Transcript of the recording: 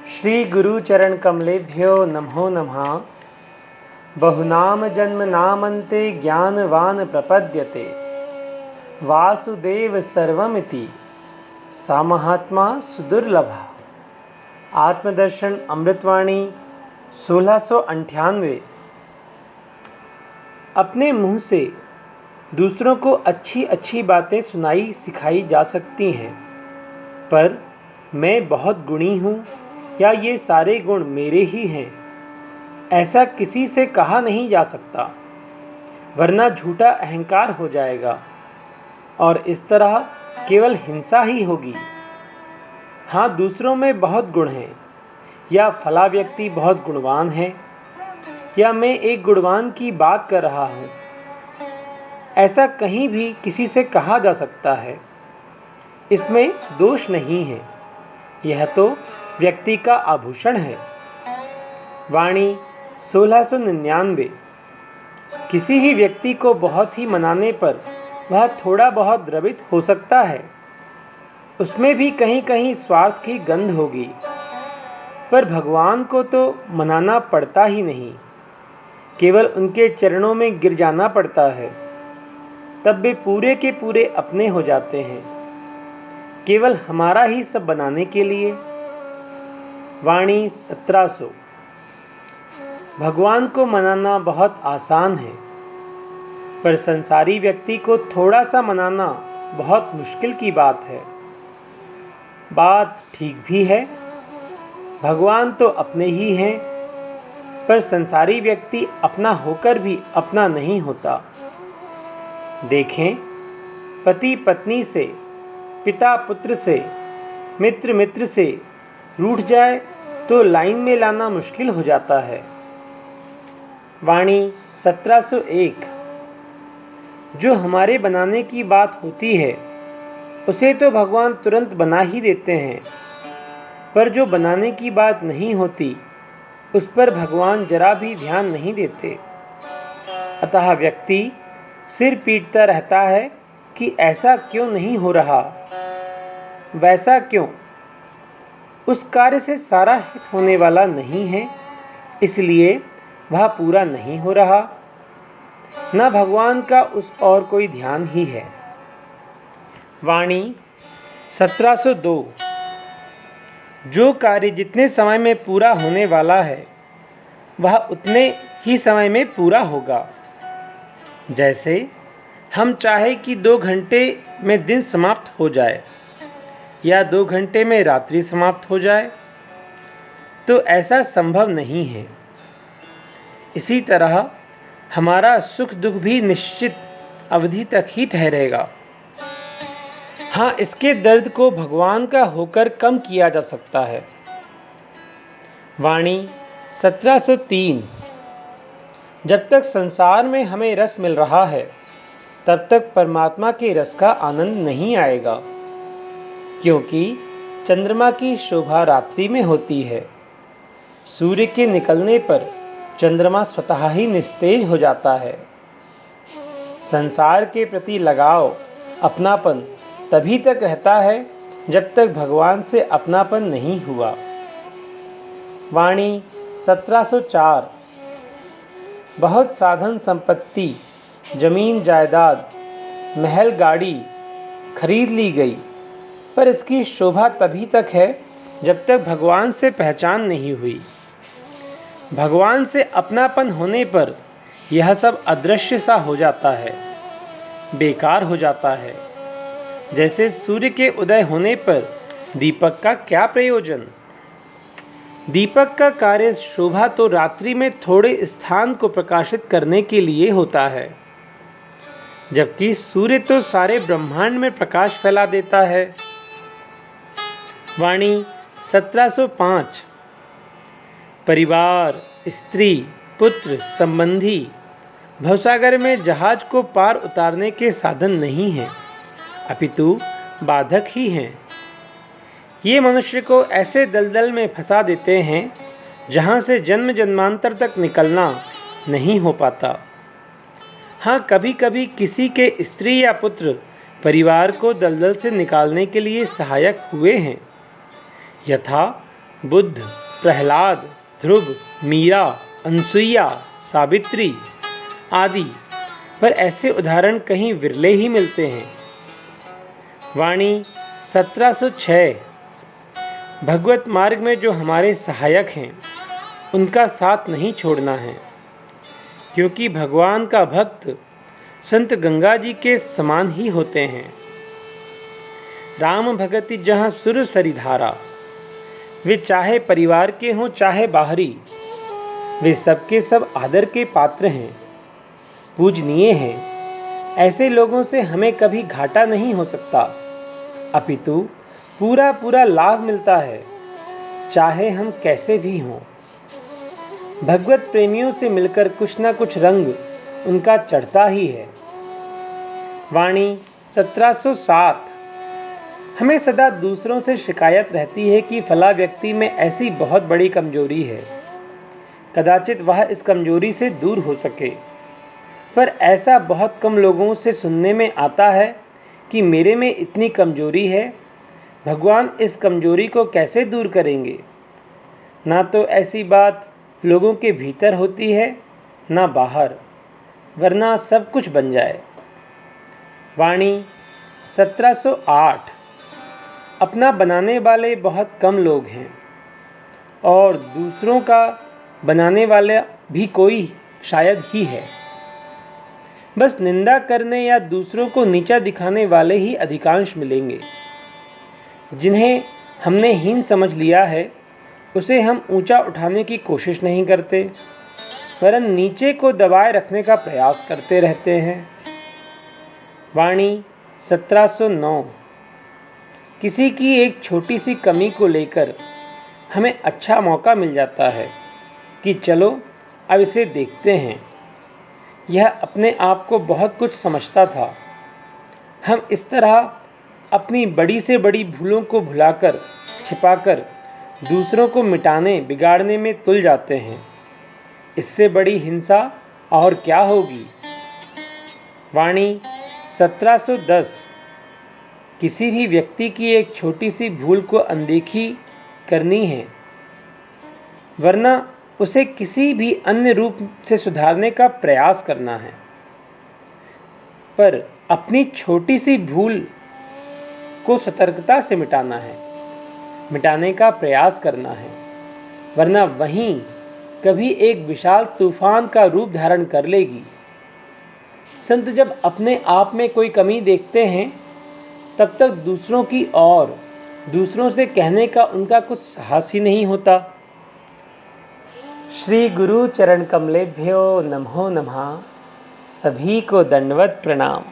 श्री गुरु चरण कमलेभ्यो नमो नमः। बहुनाम जन्म नामन्ते ज्ञानवान प्रपद्यते वासुदेव सर्वमिति सा महात्मा सुदुर्लभा। आत्मदर्शन अमृतवाणी 1698। अपने मुंह से दूसरों को अच्छी अच्छी बातें सुनाई सिखाई जा सकती हैं, पर मैं बहुत गुणी हूँ या ये सारे गुण मेरे ही हैं, ऐसा किसी से कहा नहीं जा सकता, वरना झूठा अहंकार हो जाएगा और इस तरह केवल हिंसा ही होगी। हाँ, दूसरों में बहुत गुण हैं, या फला व्यक्ति बहुत गुणवान है, या मैं एक गुणवान की बात कर रहा हूँ, ऐसा कहीं भी किसी से कहा जा सकता है। इसमें दोष नहीं है, यह तो व्यक्ति का आभूषण है। वाणी 1699। किसी भी व्यक्ति को बहुत ही मनाने पर वह थोड़ा बहुत द्रवित हो सकता है, उसमें भी कहीं कहीं स्वार्थ की गंध होगी, पर भगवान को तो मनाना पड़ता ही नहीं, केवल उनके चरणों में गिर जाना पड़ता है, तब वे पूरे के पूरे अपने हो जाते हैं, केवल हमारा ही सब बनाने के लिए। वाणी 1700। भगवान को मनाना बहुत आसान है, पर संसारी व्यक्ति को थोड़ा सा मनाना बहुत मुश्किल की बात है। बात ठीक भी है, भगवान तो अपने ही हैं, पर संसारी व्यक्ति अपना होकर भी अपना नहीं होता। देखें, पति पत्नी से, पिता पुत्र से, मित्र मित्र से रूठ जाए तो लाइन में लाना मुश्किल हो जाता है। वाणी 1701। जो हमारे बनाने की बात होती है उसे तो भगवान तुरंत बना ही देते हैं, पर जो बनाने की बात नहीं होती उस पर भगवान जरा भी ध्यान नहीं देते। अतः व्यक्ति सिर पीटता रहता है कि ऐसा क्यों नहीं हो रहा, वैसा क्यों। उस कार्य से सारा हित होने वाला नहीं है, इसलिए वह पूरा नहीं हो रहा। न भगवान का उस और कोई ध्यान ही है। वाणी 1702। जो कार्य जितने समय में पूरा होने वाला है वह उतने ही समय में पूरा होगा। जैसे हम चाहे कि 2 घंटे में दिन समाप्त हो जाए या 2 घंटे में रात्रि समाप्त हो जाए, तो ऐसा संभव नहीं है। इसी तरह हमारा सुख दुख भी निश्चित अवधि तक ही ठहरेगा। हाँ, इसके दर्द को भगवान का होकर कम किया जा सकता है। वाणी 1703। जब तक संसार में हमें रस मिल रहा है तब तक परमात्मा के रस का आनंद नहीं आएगा, क्योंकि चंद्रमा की शोभा रात्रि में होती है। सूर्य के निकलने पर चंद्रमा स्वतः ही निस्तेज हो जाता है। संसार के प्रति लगाव, अपनापन तभी तक रहता है जब तक भगवान से अपनापन नहीं हुआ। वाणी 1704। बहुत साधन संपत्ति, जमीन जायदाद, महल गाड़ी खरीद ली गई, पर इसकी शोभा तभी तक है जब तक भगवान से पहचान नहीं हुई। भगवान से अपनापन होने पर यह सब अदृश्य सा हो जाता है, बेकार हो जाता है। जैसे सूर्य के उदय होने पर दीपक का क्या प्रयोजन। दीपक का कार्य शोभा तो रात्रि में थोड़े स्थान को प्रकाशित करने के लिए होता है, जबकि सूर्य तो सारे ब्रह्मांड में प्रकाश फैला देता है। वाणी 1705। परिवार, स्त्री, पुत्र, संबंधी भवसागर में जहाज को पार उतारने के साधन नहीं हैं, अपितु बाधक ही हैं। ये मनुष्य को ऐसे दलदल में फंसा देते हैं जहाँ से जन्म जन्मांतर तक निकलना नहीं हो पाता। हाँ, कभी कभी किसी के स्त्री या पुत्र परिवार को दलदल से निकालने के लिए सहायक हुए हैं, यथा बुद्ध, प्रहलाद, ध्रुव, मीरा, अनसुईया, सावित्री आदि, पर ऐसे उदाहरण कहीं विरले ही मिलते हैं। वाणी 1706। भगवत मार्ग में जो हमारे सहायक हैं उनका साथ नहीं छोड़ना है, क्योंकि भगवान का भक्त संत गंगा जी के समान ही होते हैं। राम भगति जहाँ सुर सरी धारा, वे चाहे परिवार के हों चाहे बाहरी, वे सबके सब आदर के पात्र हैं, पूजनीय हैं। ऐसे लोगों से हमें कभी घाटा नहीं हो सकता, अपितु पूरा पूरा लाभ मिलता है, चाहे हम कैसे भी हों। भगवत प्रेमियों से मिलकर कुछ ना कुछ रंग उनका चढ़ता ही है। वाणी 1707। हमें सदा दूसरों से शिकायत रहती है कि फला व्यक्ति में ऐसी बहुत बड़ी कमजोरी है, कदाचित वह इस कमजोरी से दूर हो सके, पर ऐसा बहुत कम लोगों से सुनने में आता है कि मेरे में इतनी कमजोरी है, भगवान इस कमजोरी को कैसे दूर करेंगे। ना तो ऐसी बात लोगों के भीतर होती है ना बाहर, वरना सब कुछ बन जाए। वाणी 1708। अपना बनाने वाले बहुत कम लोग हैं और दूसरों का बनाने वाला भी कोई शायद ही है। बस निंदा करने या दूसरों को नीचा दिखाने वाले ही अधिकांश मिलेंगे। जिन्हें हमने हीन समझ लिया है उसे हम ऊंचा उठाने की कोशिश नहीं करते, वरन नीचे को दबाए रखने का प्रयास करते रहते हैं। वाणी 1709। किसी की एक छोटी सी कमी को लेकर हमें अच्छा मौका मिल जाता है कि चलो अब इसे देखते हैं। यह अपने आप को बहुत कुछ समझता था। हम इस तरह अपनी बड़ी से बड़ी भूलों को भुलाकर, छिपाकर दूसरों को मिटाने बिगाड़ने में तुल जाते हैं। इससे बड़ी हिंसा और क्या होगी। वाणी 1710। किसी भी व्यक्ति की एक छोटी सी भूल को अनदेखी करनी है, वरना उसे किसी भी अन्य रूप से सुधारने का प्रयास करना है। पर अपनी छोटी सी भूल को सतर्कता से मिटाना है, मिटाने का प्रयास करना है, वरना वहीं कभी एक विशाल तूफान का रूप धारण कर लेगी। संत जब अपने आप में कोई कमी देखते हैं तब तक दूसरों की और दूसरों से कहने का उनका कुछ साहस ही नहीं होता। श्री गुरु चरण कमलेभ्यो नमो नमः। सभी को दंडवत प्रणाम।